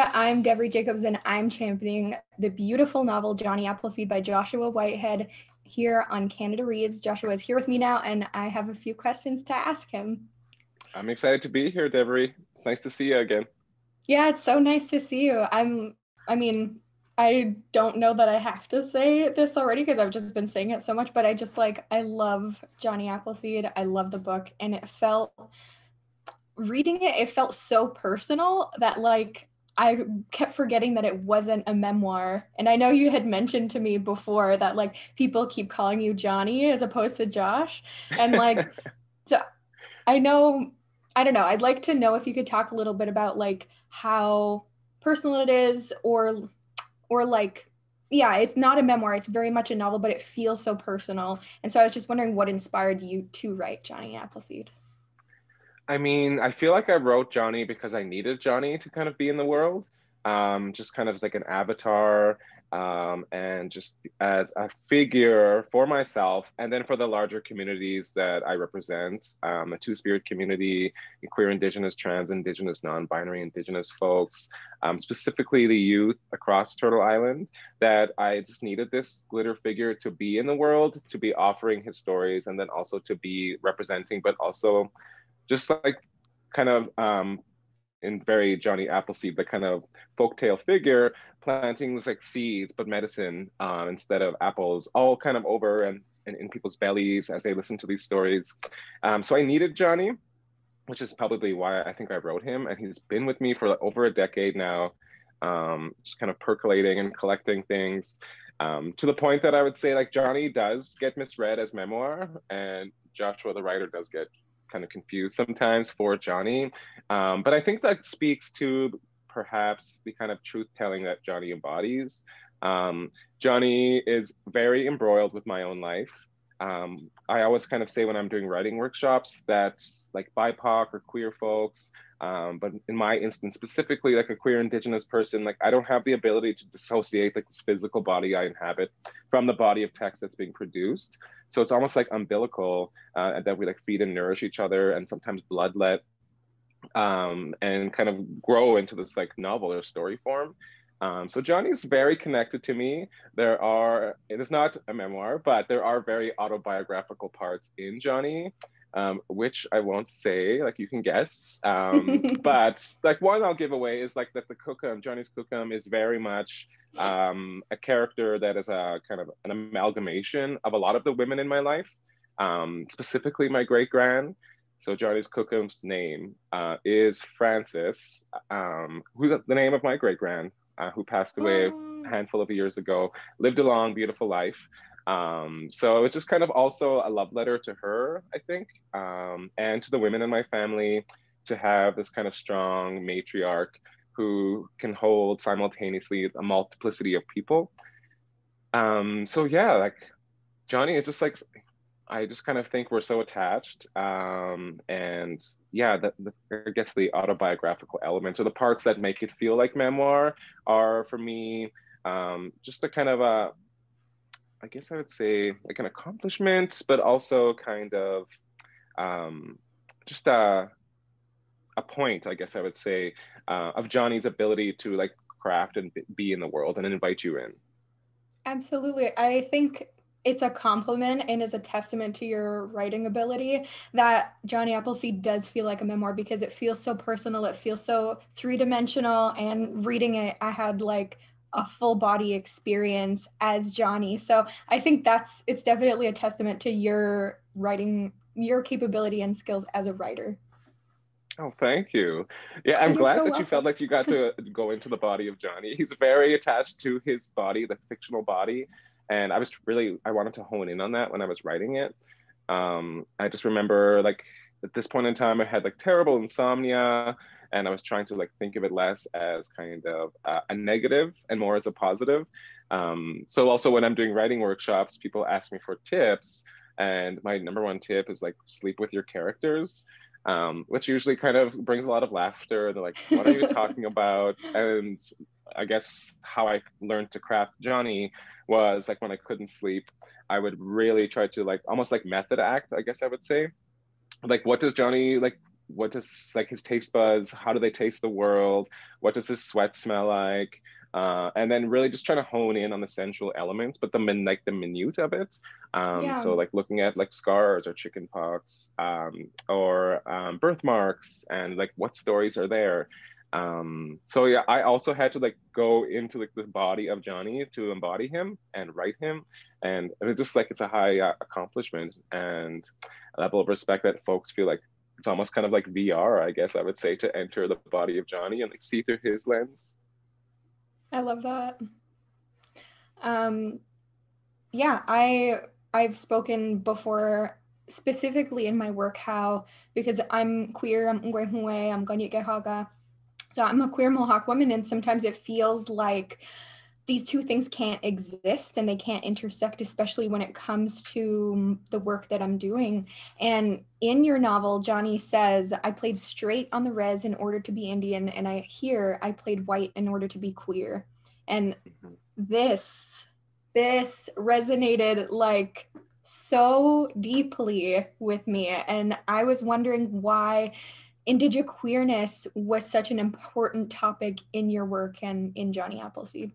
I'm Devery Jacobs, and I'm championing the beautiful novel Jonny Appleseed by Joshua Whitehead here on Canada Reads. Joshua is here with me now, and I have a few questions to ask him. I'm excited to be here, Devery. It's nice to see you again. Yeah, it's so nice to see you. I don't know that I have to say this already because I've just been saying it so much, but I love Jonny Appleseed. I love the book, and reading it, it felt so personal that I kept forgetting that it wasn't a memoir. And I know you had mentioned to me before that people keep calling you Jonny as opposed to Josh. And so I know, I don't know, I'd like to know if you could talk a little bit about how personal it is or yeah, it's not a memoir, it's very much a novel, but it feels so personal. And so I was just wondering what inspired you to write Jonny Appleseed. I mean, I feel like I wrote Jonny because I needed Jonny to kind of be in the world, just kind of as like an avatar, and just as a figure for myself, and then for the larger communities that I represent, a two-spirit community, queer, Indigenous, trans, Indigenous, non-binary, Indigenous folks, specifically the youth across Turtle Island, that I just needed this glitter figure to be in the world, to be offering his stories, and then also to be representing, but also just like kind of in very Jonny Appleseed, the kind of folktale figure, planting this like seeds, but medicine instead of apples, all kind of over and in people's bellies as they listen to these stories. So I needed Jonny, which is probably why I think I wrote him. And he's been with me for over a decade now, just kind of percolating and collecting things. To the point that I would say Jonny does get misread as memoir, and Joshua, the writer, does get kind of confused sometimes for Jonny. But I think that speaks to perhaps the kind of truth-telling that Jonny embodies. Jonny is very embroiled with my own life. I always kind of say when I'm doing writing workshops that BIPOC or queer folks, but in my instance specifically, a queer Indigenous person, I don't have the ability to dissociate this physical body I inhabit from the body of text that's being produced. So it's almost umbilical, that we feed and nourish each other, and sometimes bloodlet, and kind of grow into this novel or story form. So Jonny's very connected to me. It is not a memoir, but there are very autobiographical parts in Jonny, which I won't say, you can guess. But one I'll give away is that the Cookum, Jonny's Cookum, is very much a character that is a kind of an amalgamation of a lot of the women in my life, specifically my great-grand. So Jonny's Cookum's name is Frances, who's the name of my great-grand, who passed away a handful of years ago, lived a long, beautiful life. So it's just kind of also a love letter to her, I think, and to the women in my family, to have this kind of strong matriarch who can hold simultaneously a multiplicity of people. So yeah, Jonny is just I just kind of think we're so attached. And yeah, I guess the autobiographical elements, or the parts that make it feel like memoir, are for me just a kind of I guess I would say an accomplishment, but also kind of just a point, I guess I would say, of Jonny's ability to craft and be in the world and invite you in. Absolutely. I think it's a compliment and is a testament to your writing ability that Jonny Appleseed does feel like a memoir, because it feels so personal, it feels so three-dimensional, and reading it, I had a full body experience as Jonny. So I think it's definitely a testament to your writing, your capability and skills as a writer. Oh, thank you. Yeah, I'm glad that you felt like you got to go into the body of Jonny. He's very attached to his body, the fictional body. And I wanted to hone in on that when I was writing it. I just remember at this point in time, I had terrible insomnia, and I was trying to think of it less as kind of a negative and more as a positive. So also when I'm doing writing workshops, people ask me for tips, and my number one tip is sleep with your characters, which usually kind of brings a lot of laughter. They're what are you talking about? And I guess how I learned to craft Jonny was when I couldn't sleep, I would really try to almost method act, I guess I would say. What does Jonny what does like his taste buds, how do they taste the world? What does his sweat smell like? And then really just trying to hone in on the central elements, but the minute of it. Yeah. So like looking at like scars or chicken pox, or birthmarks, and like what stories are there. So yeah, I also had to like go into like the body of Jonny to embody him and write him, and it's just like it's a high accomplishment and a level of respect that folks feel like it's almost kind of like VR, I guess I would say, to enter the body of Jonny and like see through his lens. I love that. Yeah, I've spoken before specifically in my work how, because I'm queer, I'm Ngwehunwe, I'm Gonyikehaga. So I'm a queer Mohawk woman, and sometimes it feels like these two things can't exist and they can't intersect, especially when it comes to the work that I'm doing. And in your novel, Jonny says, I played straight on the res in order to be Indian, and I played white in order to be queer. And Mhm. this resonated like so deeply with me. And I was wondering why Indigiqueerness was such an important topic in your work and in Jonny Appleseed.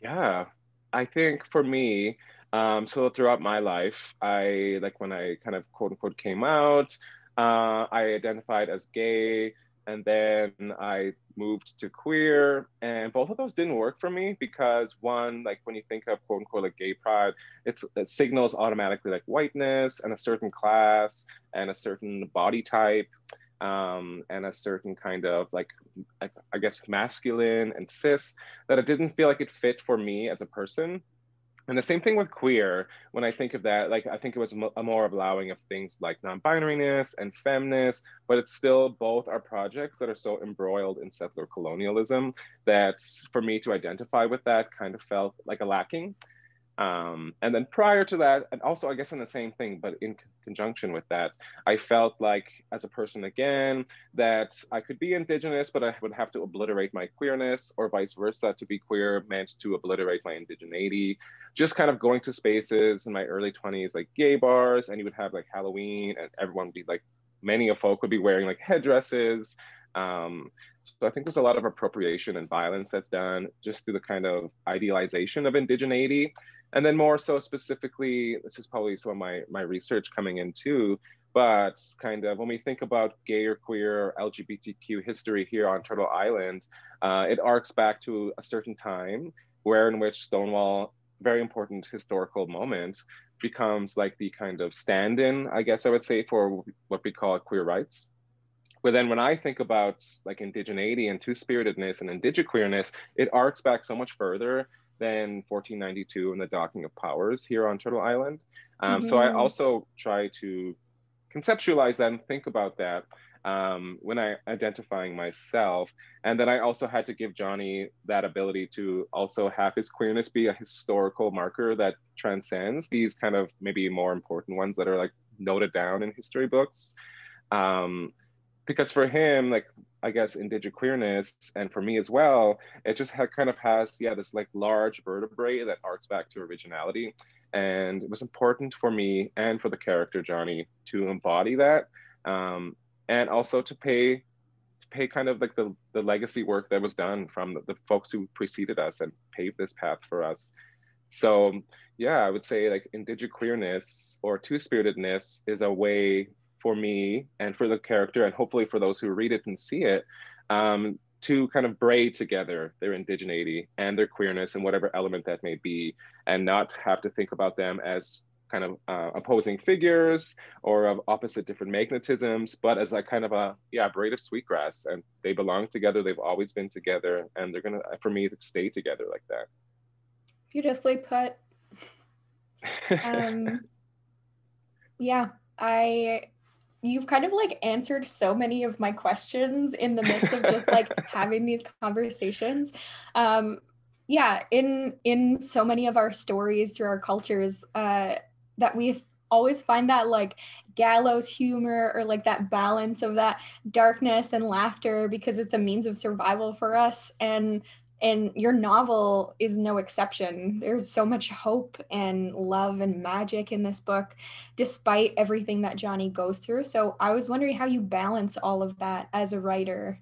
Yeah, I think for me, so throughout my life, I like when I kind of quote unquote came out, I identified as gay, and then I moved to queer, and both of those didn't work for me because one, like when you think of quote unquote like gay pride, it signals automatically like whiteness and a certain class and a certain body type, and a certain kind of like I guess masculine and cis, that it didn't feel like it fit for me as a person. And the same thing with queer. When I think of that, like I think it was a more allowing of things like non-binariness and femness, but it's still both are projects that are so embroiled in settler colonialism that for me to identify with that kind of felt like a lacking. And then prior to that, and also I guess in the same thing, but in conjunction with that, I felt like as a person again that I could be Indigenous, but I would have to obliterate my queerness, or vice versa. To be queer meant to obliterate my indigeneity. Just kind of going to spaces in my early 20s, like gay bars, and you would have like Halloween, and everyone would be like, many of folk would be wearing like headdresses. So I think there's a lot of appropriation and violence that's done just through the kind of idealization of indigeneity. And then more so specifically, this is probably some of my research coming in too, but kind of when we think about gay or queer or LGBTQ history here on Turtle Island, it arcs back to a certain time where in which Stonewall, very important historical moment, becomes like the kind of stand-in, I guess I would say, for what we call queer rights. But then when I think about like indigeneity and two-spiritedness and indigiqueerness, it arcs back so much further than 1492 and the docking of powers here on Turtle Island. So I Mm-hmm. also try to conceptualize that and think about that when I identifying myself. And then I also had to give Jonny that ability to also have his queerness be a historical marker that transcends these kind of maybe more important ones that are like noted down in history books. Um, because for him, like I guess indigiqueerness, and for me as well, it just kind of has this like large vertebrae that arcs back to originality, and it was important for me and for the character Jonny to embody that, and also to pay kind of like the legacy work that was done from the folks who preceded us and paved this path for us. So yeah, I would say like indigiqueerness or two-spiritedness is a way for me and for the character, and hopefully for those who read it and see it, to kind of braid together their indigeneity and their queerness and whatever element that may be, and not have to think about them as kind of opposing figures or of opposite different magnetisms, but as like kind of a braid of sweetgrass, and they belong together. They've always been together, and they're gonna, for me, stay together like Beautifully put. that. Um, yeah, I you've kind of like answered so many of my questions in the midst of just like having these conversations. Um, yeah, in so many of our stories through our cultures, that we always find that like gallows humor, or like that balance of that darkness and laughter, because it's a means of survival for us. And And your novel is no exception. There's so much hope and love and magic in this book, despite everything that Jonny goes through. So I was wondering how you balance all of that as a writer.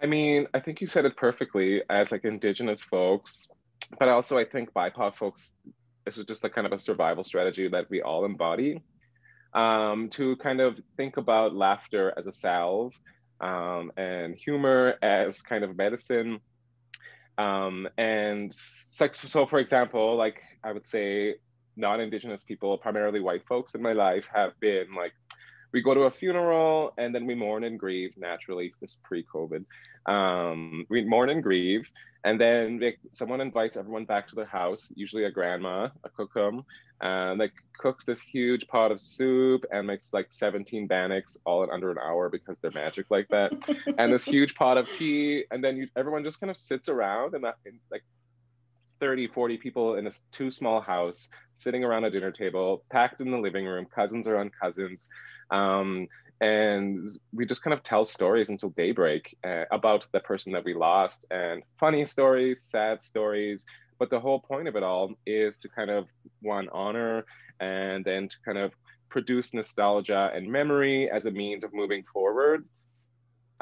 I mean, I think you said it perfectly as like Indigenous folks, but also I think BIPOC folks, this is just a kind of a survival strategy that we all embody, to kind of think about laughter as a salve, and humor as kind of medicine. And so for example, like I would say non-Indigenous people, primarily white folks in my life, have been like, we go to a funeral and then we mourn and grieve. Naturally, this pre-COVID, we mourn and grieve, and then someone invites everyone back to their house, usually a grandma, a cookum, like cooks this huge pot of soup and makes like 17 bannocks all in under an hour because they're magic like that, and this huge pot of tea, and then everyone just kind of sits around, and like 30, 40 people in a too small house sitting around a dinner table, packed in the living room, cousins are on cousins. And we just kind of tell stories until daybreak, about the person that we lost, and funny stories, sad stories. But the whole point of it all is to kind of, one, honor, and then to kind of produce nostalgia and memory as a means of moving forward.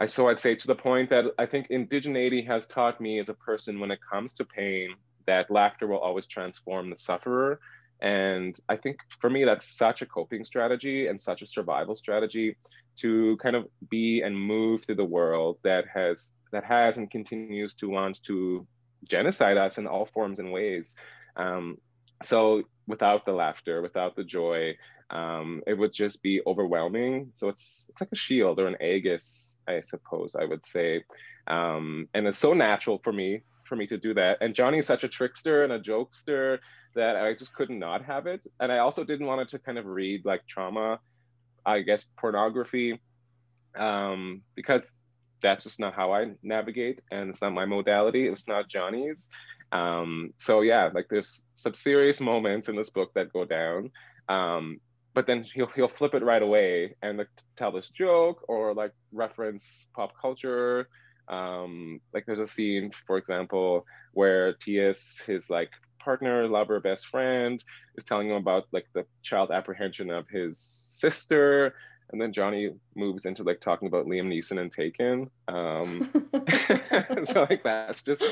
So I'd say, to the point that I think indigeneity has taught me as a person, when it comes to pain, that laughter will always transform the sufferer. And I think for me, that's such a coping strategy and such a survival strategy, to kind of be and move through the world that has and continues to want to genocide us in all forms and ways. So without the laughter, without the joy, it would just be overwhelming. So it's like a shield or an aegis, I suppose I would say. And it's so natural for me to do that. And Jonny is such a trickster and a jokester that I just could not have it. And I also didn't want it to kind of read like trauma, I guess, pornography, because that's just not how I navigate, and it's not my modality. It's not Jonny's. So yeah, like there's some serious moments in this book that go down, but then he'll flip it right away and like tell this joke or like reference pop culture. Like there's a scene, for example, where T.S., his like partner, lover, best friend, is telling him about like the child apprehension of his sister, and then Jonny moves into like talking about Liam Neeson and Taken. So like that's just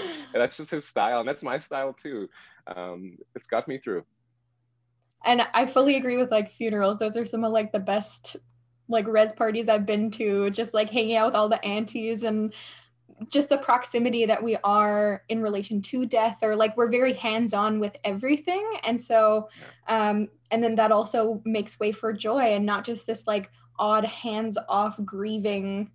his style, and that's my style too. It's got me through. And I fully agree with like funerals. Those are some of like the best like res parties I've been to, just like hanging out with all the aunties, and just the proximity that we are in relation to death, or like we're very hands-on with everything. And so and then that also makes way for joy, and not just this like odd hands-off grieving.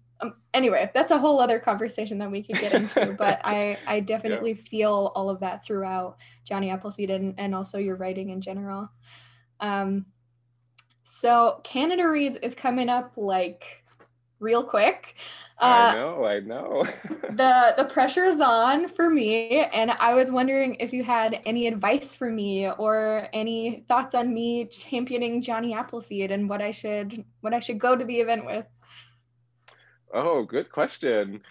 Anyway, that's a whole other conversation that we could get into, but I definitely feel all of that throughout Jonny Appleseed, and also your writing in general. So Canada Reads is coming up like real quick. I know. The pressure is on for me, and I was wondering if you had any advice for me or any thoughts on me championing Jonny Appleseed and what I should go to the event with. Oh, good question.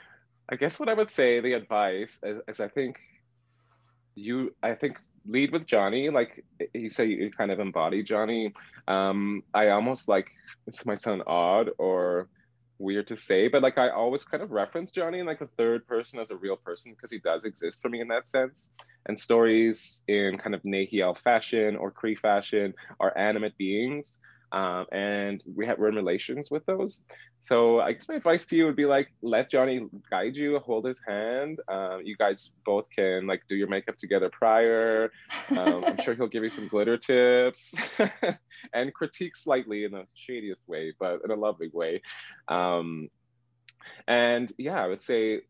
I guess what I would say, the advice is I think lead with Jonny. Like you say, you kind of embody Jonny. I almost like, this might sound odd or weird to say, but like I always kind of reference Jonny in like a third person as a real person, because he does exist for me in that sense. And stories in kind of Nahiel fashion or Cree fashion are animate beings. And we're in relations with those. So I guess my advice to you would be like, let Jonny guide you, hold his hand. You guys both can like do your makeup together prior. I'm sure he'll give you some glitter tips and critique slightly in the shadiest way, but in a lovely way. And yeah, I would say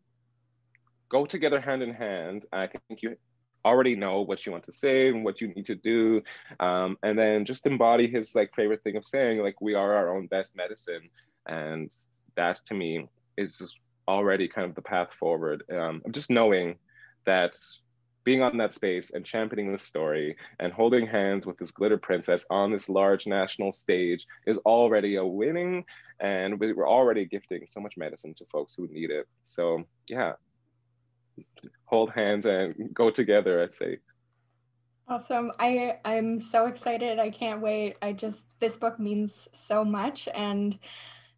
go together hand in hand. I think you already know what you want to say and what you need to do, and then just embody his like favorite thing of saying, like, we are our own best medicine. And that to me is already kind of the path forward. Just knowing that being on that space and championing the story and holding hands with this glitter princess on this large national stage is already a winning, and we're already gifting so much medicine to folks who need it. So yeah. hold hands and go together, I say. Awesome. I'm so excited. I can't wait. This book means so much, and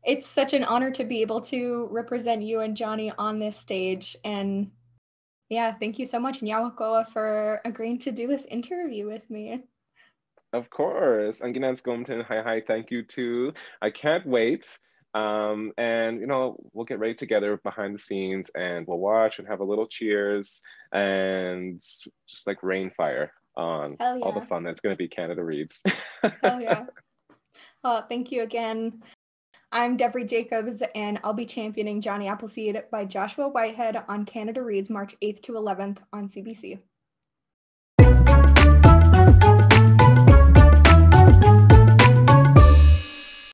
it's such an honor to be able to represent you and Jonny on this stage. And yeah, thank you so much, Nyawakoa, for agreeing to do this interview with me. Of course. Ang ginaskomten, hi, thank you too. I can't wait. And we'll get ready together behind the scenes and we'll watch and have a little cheers and just like rain fire on Hell yeah. all the fun that's going to be Canada Reads. Hell yeah. Well, thank you again. I'm Devery Jacobs, and I'll be championing Jonny Appleseed by Joshua Whitehead on Canada Reads March 8th to 11th on CBC.